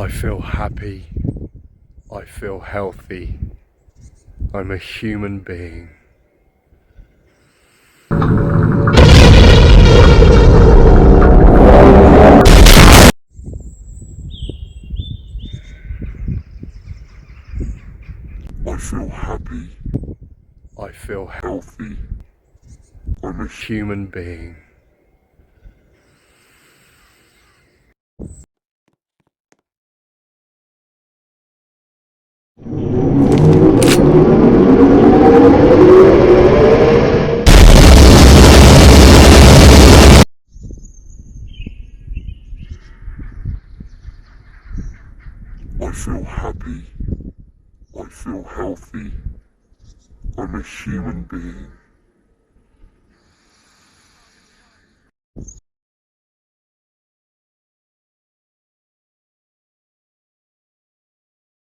I feel happy. I feel healthy. I'm a human being. I feel happy. I feel healthy. I'm a human being. I feel happy. I feel healthy. I'm a human being.